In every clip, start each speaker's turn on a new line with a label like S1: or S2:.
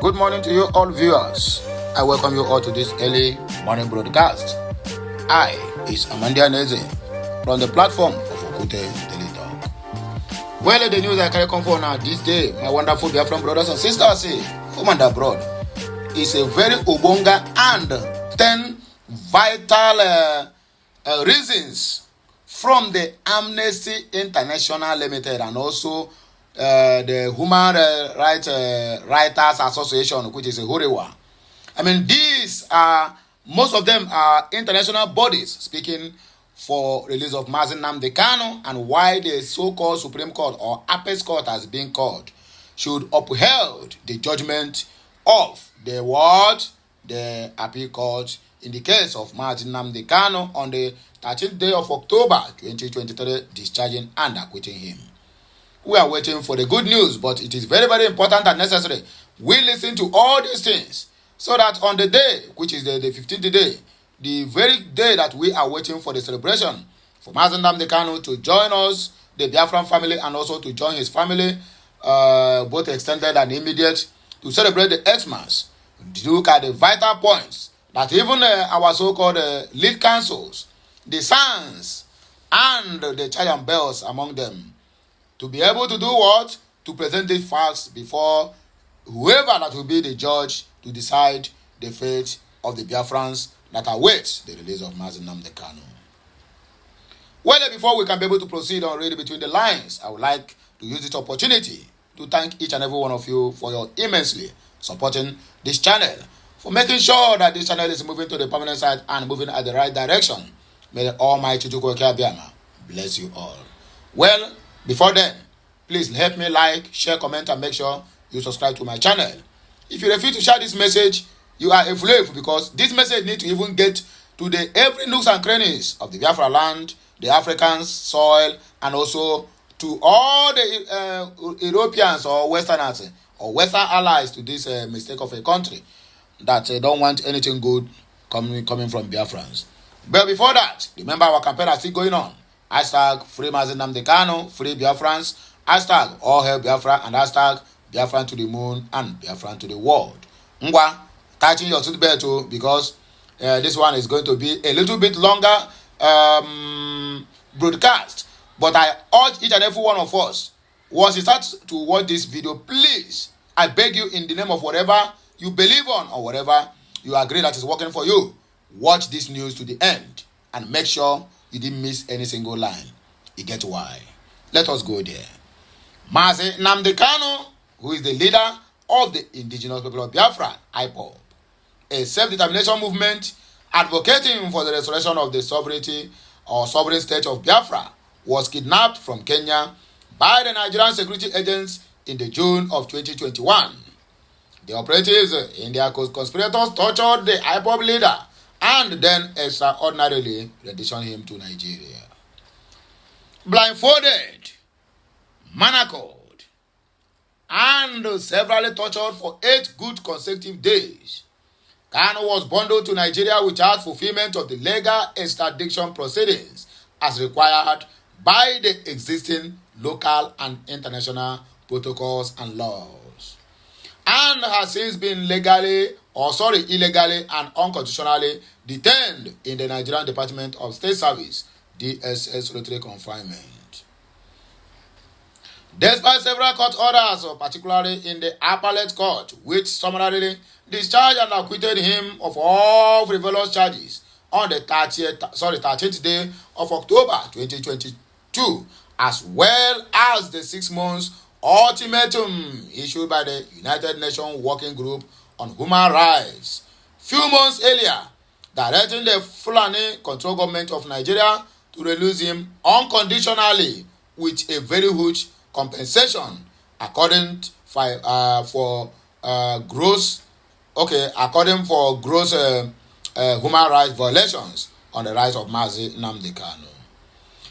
S1: Good morning to you all viewers. I welcome you all to this early morning broadcast. I is Amanda Neze from the platform of Okute Daily Talk. Well, the news I carry come for now this day, my wonderful Biafran brothers and sisters say, home and abroad, is a very ubonga and 10 vital reasons from the Amnesty International Limited and also the Human Rights Writers Association, which is a Horewa. I mean, these are, most of them are international bodies speaking for release of Mazi Nnamdi Kanu and why the so-called Supreme Court or ABEG Court has been called should uphold the judgment of the what? The Appeal Court in the case of Mazi Nnamdi Kanu on the 13th day of October 2023, discharging and acquitting him. We are waiting for the good news, but it is very, very important and necessary we listen to all these things so that on the day, which is the 15th day, the very day that we are waiting for the celebration for Mazi Nnamdi Kanu to join us, the Biafran family, and also to join his family, both extended and immediate, to celebrate the Xmas, to look at the vital points that even our so-called lead councils, the sons, and the giant bells among them, to be able to do what? To present the facts before whoever that will be the judge to decide the fate of the Biafrans that await the release of Mazi Nnamdi Kanu. Well, before we can be able to proceed on reading between the lines, I would like to use this opportunity to thank each and every one of you for your immensely supporting this channel, for making sure that this channel is moving to the permanent side and moving at the right direction. May the Almighty Chukwu Abiyama bless you all. Well, before then, please help me like, share, comment, and make sure you subscribe to my channel. If you refuse to share this message, you are a fool, because this message needs to even get to the every nooks and crannies of the Biafra land, the African soil, and also to all the Europeans or Westerners or Western allies to this mistake of a country that don't want anything good coming from Biafrans. But before that, remember our campaign is still going on. Hashtag Free Mazi Nnamdi Kanu, Free Biafrans, hashtag All Hail Biafra, and hashtag Biafran to the moon and Biafran to the world. Ngwa, catching your seatbelt too, because this one is going to be a little bit longer broadcast. But I urge each and every one of us, once you start to watch this video, please, I beg you in the name of whatever you believe on or whatever you agree that is working for you, watch this news to the end and make sure you didn't miss any single line. You get why. Let us go there. Mazi Nnamdi Kanu, who is the leader of the indigenous people of Biafra, IPOB, a self-determination movement advocating for the restoration of the sovereignty or sovereign state of Biafra, was kidnapped from Kenya by the Nigerian security agents in the June of 2021. The operatives in their conspirators tortured the IPOB leader and then extraordinarily renditioned him to Nigeria. Blindfolded, manacled, and severally tortured for 8 good consecutive days, Kanu was bundled to Nigeria without fulfillment of the legal extradition proceedings as required by the existing local and international protocols and laws, and has since been illegally and unconstitutionally detained in the Nigerian Department of State Service, DSS solitary confinement. Despite several court orders, particularly in the appellate court, which summarily discharged and acquitted him of all frivolous charges on the 13th day of October 2022, as well as the 6 months ultimatum issued by the United Nations Working Group on Human Rights few months earlier, directing the Fulani control government of Nigeria to release him unconditionally with a very huge compensation according for gross human rights violations on the rights of Mazi Nnamdi Kanu.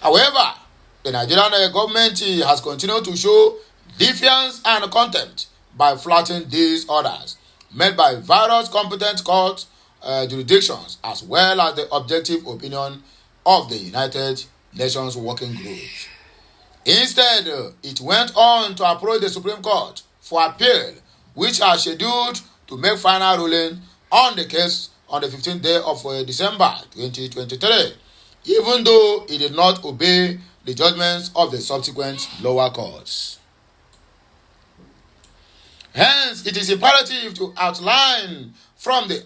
S1: However, the Nigerian government has continued to show defiance and contempt by flouting these orders made by various competent court jurisdictions, as well as the objective opinion of the United Nations Working Group. Instead, it went on to approach the Supreme Court for appeal which are scheduled to make final ruling on the case on the 15th day of December 2023, even though it did not obey the judgments of the subsequent lower courts. Hence, it is imperative to outline from the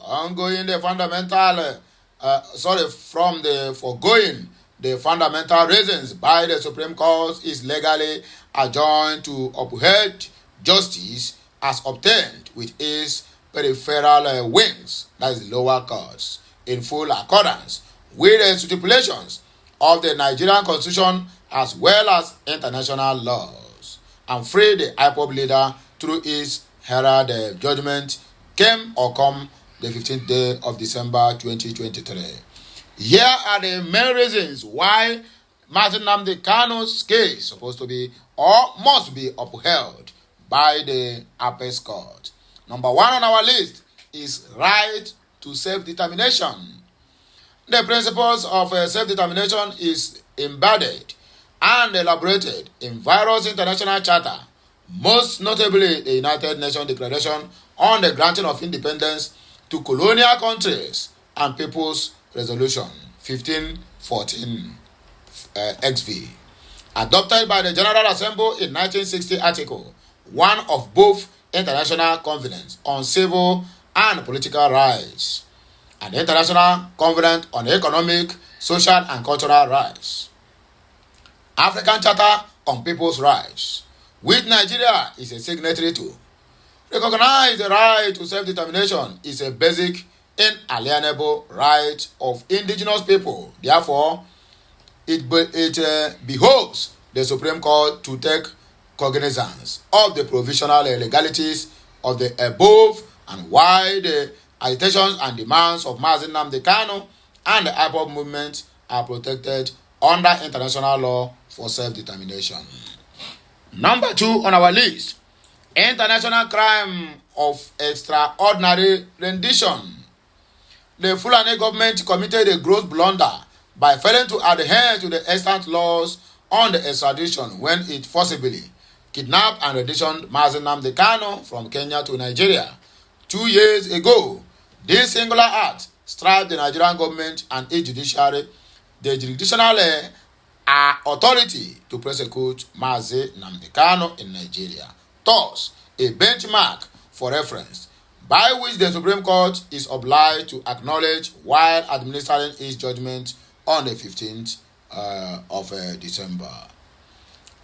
S1: fundamental reasons by the Supreme Court is legally adjoined to uphold justice as obtained with its peripheral wings, that is lower courts, in full accordance with the stipulations of the Nigerian Constitution as well as international laws, and free the IPOB leader through its herald judgment come the 15th day of December 2023. Here are the main reasons why Mazi Nnamdi Kanu's case is supposed to be or must be upheld by the ABEG court. Number one on our list is right to self-determination. The principles of self-determination is embedded and elaborated in various international charters, most notably the United Nations Declaration on the Granting of Independence to Colonial Countries and People's Resolution 1514 XV, adopted by the General Assembly in 1960, Article 1 of both International Covenants on Civil and Political Rights and the International Covenant on Economic, Social and Cultural Rights. African Charter on People's Rights, which Nigeria is a signatory to, recognize the right to self-determination is a basic, inalienable right of indigenous people. Therefore, it behoves the Supreme Court to take cognizance of the provisional legalities of the above and why the agitations and demands of Mazi Nnamdi Kanu and the IPOB movement are protected under international law for self-determination. Number two on our list, international crime of extraordinary rendition. The Fulani government committed a gross blunder by failing to adhere to the extant laws on the extradition when it forcibly kidnapped and renditioned Mazi Nnamdi Kanu from Kenya to Nigeria 2 years ago. This singular act stripped the Nigerian government and its judiciary the jurisdictional authority to prosecute Mazi Nnamdi Kanu in Nigeria. Thus, a benchmark for reference by which the Supreme Court is obliged to acknowledge while administering its judgment on the 15th of December.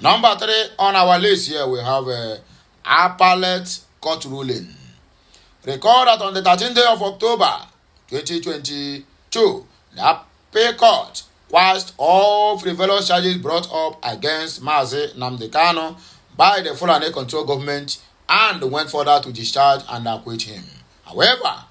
S1: Number three on our list here we have appellate court ruling. Recall that on the 13th day of October 2022, the ABEG court quashed all frivolous charges brought up against Mazi Nnamdi Kanu by the Fulani control government and went further to discharge and acquit him. However,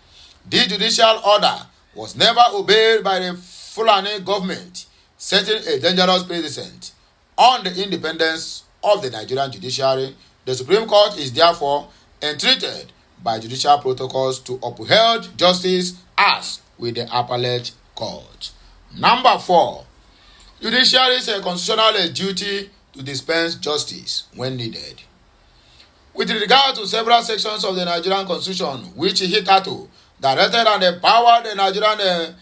S1: this judicial order was never obeyed by the Fulani government, setting a dangerous precedent on the independence of the Nigerian judiciary. The Supreme Court is therefore entreated by judicial protocols to uphold justice as with the appellate court. Number four, judiciary is a constitutional duty to dispense justice when needed. With regard to several sections of the Nigerian Constitution, which hitherto directed and empowered the Nigerian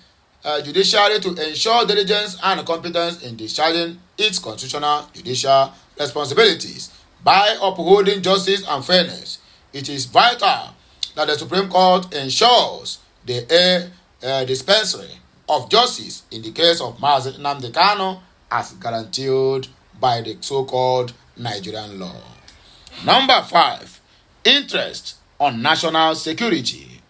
S1: judiciary to ensure diligence and competence in discharging its constitutional judicial responsibilities by upholding justice and fairness, it is vital that the Supreme Court ensures the dispensary of justice in the case of Mazi Nnamdi Kanu as guaranteed by the so-called Nigerian law. Number five, interest on national security.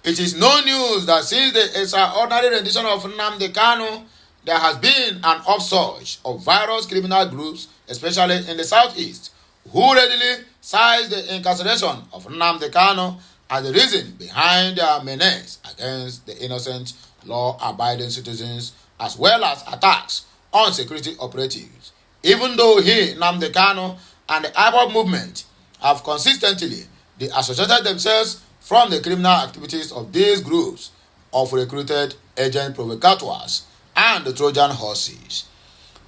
S1: It is no news that since the extraordinary rendition of Nnamdi Kanu, there has been an upsurge of various criminal groups, especially in the southeast, who readily cite the incarceration of Nnamdi Kanu as the reason behind their menace against the innocent, law-abiding citizens, as well as attacks on security operatives. Even though Nnamdi Kanu, and the IPOB movement have consistently disassociated themselves from the criminal activities of these groups of recruited agent provocateurs and the Trojan horses.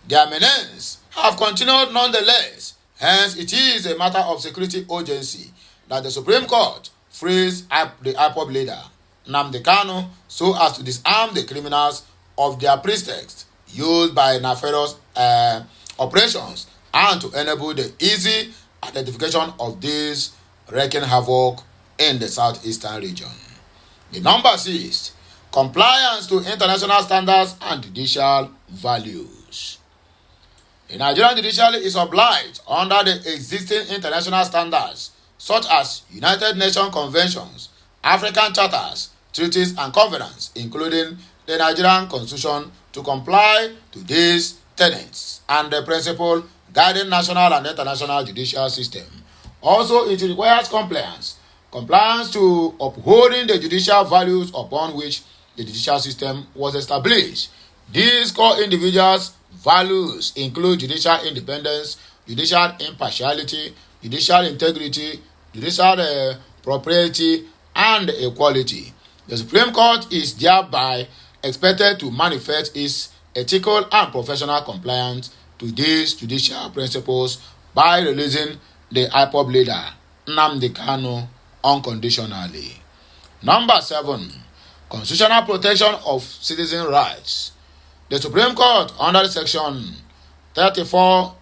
S1: Their menace have continued nonetheless. Hence, it is a matter of security urgency that the Supreme Court frees the IPOB leader, Nnamdi Kanu, so as to disarm the criminals of their pretext used by nefarious operations and to enable the easy identification of these wreaking havoc in the southeastern region. The number 6, compliance to international standards and judicial values. The Nigerian judiciary is obliged under the existing international standards such as United Nations Conventions, African Charters, treaties and covenants, including the Nigerian Constitution, to comply to these tenets and the principle guiding national and international judicial system. Also, it requires compliance to upholding the judicial values upon which the judicial system was established. These core individuals' values include judicial independence, judicial impartiality, judicial integrity, judicial propriety, and equality. The Supreme Court is thereby expected to manifest its ethical and professional compliance to these judicial principles by releasing the IPOB leader, Nnamdi Kanu, unconditionally. Number 7, constitutional protection of citizen rights. The Supreme Court, under Section 34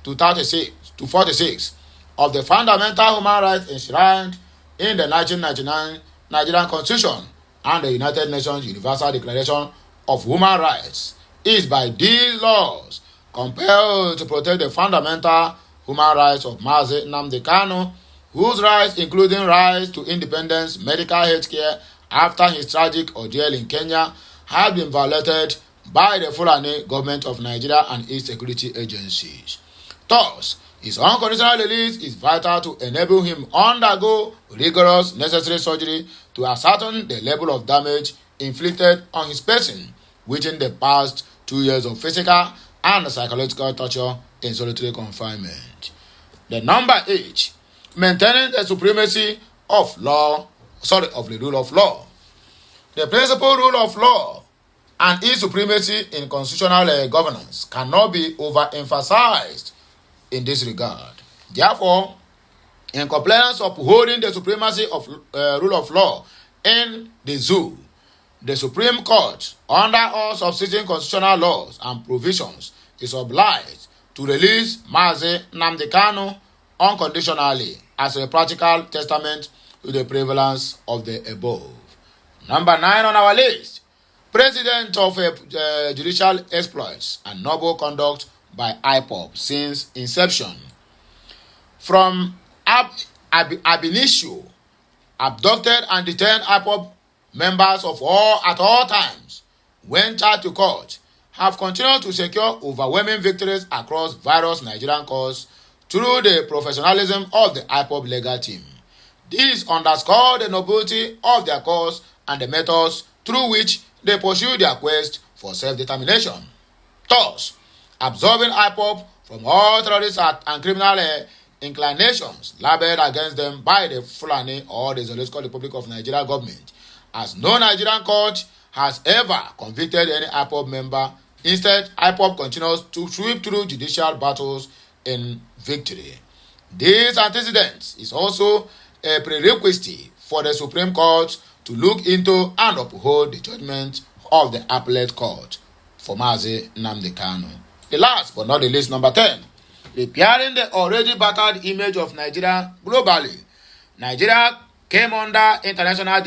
S1: to 46 of the Fundamental Human Rights enshrined in the 1999 Nigerian Constitution and the United Nations Universal Declaration of Human Rights, is by these laws compelled to protect the fundamental human rights of Mazi Nnamdi Kanu, whose rights, including rights to independence, medical health care after his tragic ordeal in Kenya, have been violated by the Fulani government of Nigeria and its security agencies. Thus, his unconditional release is vital to enable him undergo rigorous necessary surgery to ascertain the level of damage inflicted on his person within the past 2 years of physical and psychological torture in solitary confinement. The number 8, maintaining the supremacy of the rule of law. The principal rule of law and its supremacy in constitutional governance cannot be overemphasized in this regard. Therefore, in compliance of upholding the supremacy of rule of law in the zoo, the Supreme Court, under all subsisting constitutional laws and provisions, is obliged to release Mazi Nnamdi Kanu unconditionally as a practical testament to the prevalence of the above. Number 9 on our list, precedent of judicial exploits and noble conduct by IPOB since inception. From ab initio, abducted and detained IPOB members at all times, when charged to court, have continued to secure overwhelming victories across various Nigerian courts through the professionalism of the IPOB legal team. This underscores the nobility of their cause and the methods through which they pursue their quest for self-determination. Thus, absolving IPOB from all terrorist and criminal inclinations labeled against them by the Fulani or the Zoological Republic of Nigeria government, as no Nigerian court has ever convicted any IPOB member. Instead, IPOB continues to sweep through judicial battles in victory. This antecedent is also a prerequisite for the Supreme Court to look into and uphold the judgment of the appellate court for Mazi Nnamdi Kanu. The last but not the least, number 10, repairing the already battered image of Nigeria globally. Nigeria came under international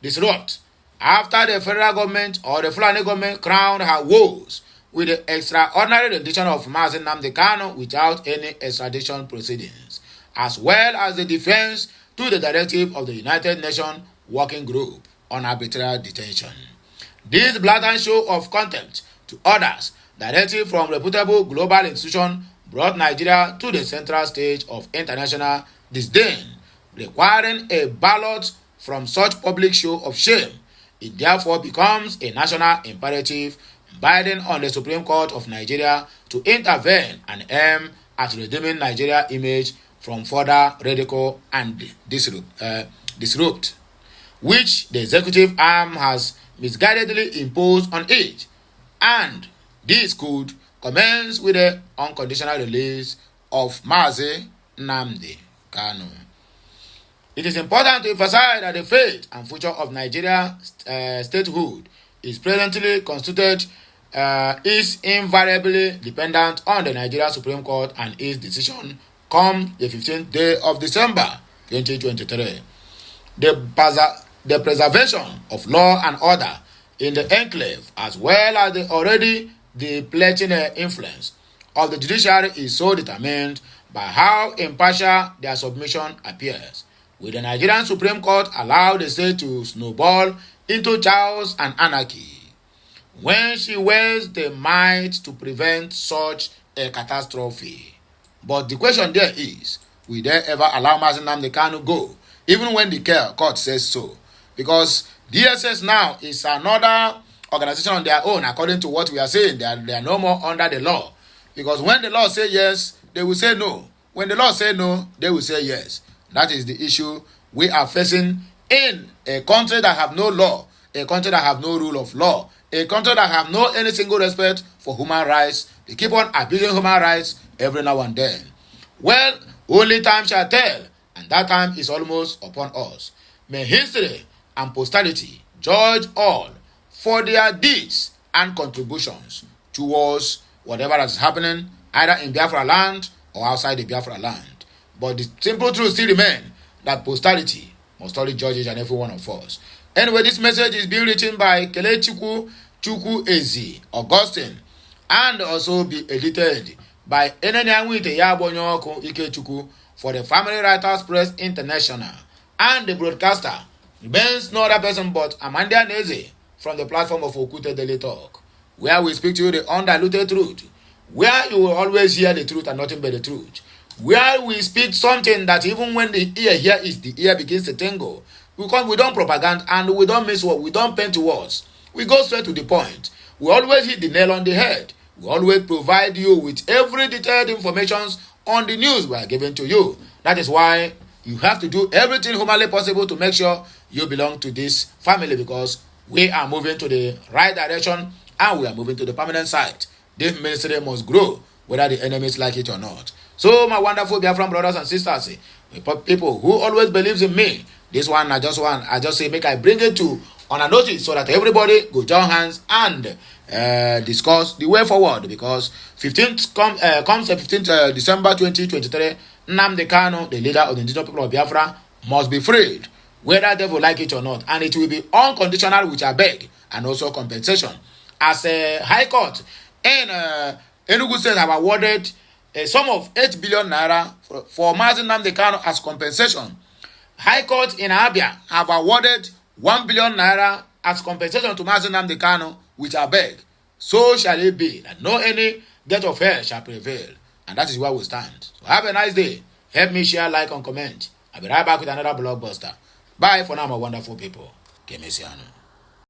S1: disrupt after the federal government or the Fulani government crowned her woes with the extraordinary rendition of Mazi Nnamdi Kanu without any extradition proceedings, as well as the defense to the directive of the United Nations Working Group on Arbitrary Detention. This blatant show of contempt to others, directive from reputable global institutions, brought Nigeria to the central stage of international disdain, requiring a ballot from such public show of shame. It therefore becomes a national imperative binding on the Supreme Court of Nigeria to intervene and aim at redeeming Nigeria's image from further ridicule and disrupt, which the executive arm has misguidedly imposed on it. And this could commence with the unconditional release of Mazi Nnamdi Kanu. It is important to emphasize that the fate and future of Nigeria statehood is presently constituted is invariably dependent on the Nigeria Supreme Court and its decision come the 15th day of December 2023. The preservation of law and order in the enclave, as well as the already depleting influence of the judiciary, is so determined by how impartial their submission appears. Will the Nigerian Supreme Court allow the state to snowball into chaos and anarchy when she wields the might to prevent such a catastrophe? But the question there is, will they ever allow Mazi Nnamdi Kanu go, even when the court says so? Because DSS now is another organization on their own, according to what we are saying. They are no more under the law. Because when the law say yes, they will say no. When the law say no, they will say yes. That is the issue we are facing in a country that have no law, a country that have no rule of law, a country that have no any single respect for human rights. They keep on abusing human rights every now and then. Well, only time shall tell, and that time is almost upon us. May history and posterity judge all for their deeds and contributions towards whatever is happening, either in Biafra land or outside the Biafra land. But the simple truth still remains that posterity must only judge each and every one of us. Anyway, this message is being written by Kelechukwu Ezi Augustine, and also be edited by Enenyanwite Yabonyoku Ikechukwu for the Family Writers Press International. And the broadcaster remains no other person but Amanda Neze from the platform of Okute Daily Talk, where we speak to you the undiluted truth, where you will always hear the truth and nothing but the truth, where we speak something that even when the ear hears, the ear begins to tingle. Because we don't propaganda and we don't miss what we don't paint words. We go straight to the point. We always hit the nail on the head. We always provide you with every detailed information on the news we are giving to you. That is why you have to do everything humanly possible to make sure you belong to this family, because we are moving to the right direction and we are moving to the permanent site. This ministry must grow, whether the enemies like it or not. So, my wonderful Biafran brothers and sisters, people who always believes in me, this one I just say make I bring it to on a notice so that everybody go join hands and discuss the way forward, because 15th comes the 15th December 2023, Nnamdi Kanu, the leader of the indigenous people of Biafra, must be freed, whether they will like it or not, and it will be unconditional with ABEG and also compensation. As a High Court in Enugu State have awarded a sum of 8 billion naira for Mazi Nnamdi Kanu as compensation. High Court in Abia have awarded 1 billion naira as compensation to Mazi Nnamdi Kanu with ABEG. So shall it be, that no any death of hell shall prevail. And that is where we stand. So have a nice day. Help me share, like, and comment. I'll be right back with another blockbuster. Bye for now, my wonderful people. Kemesiano.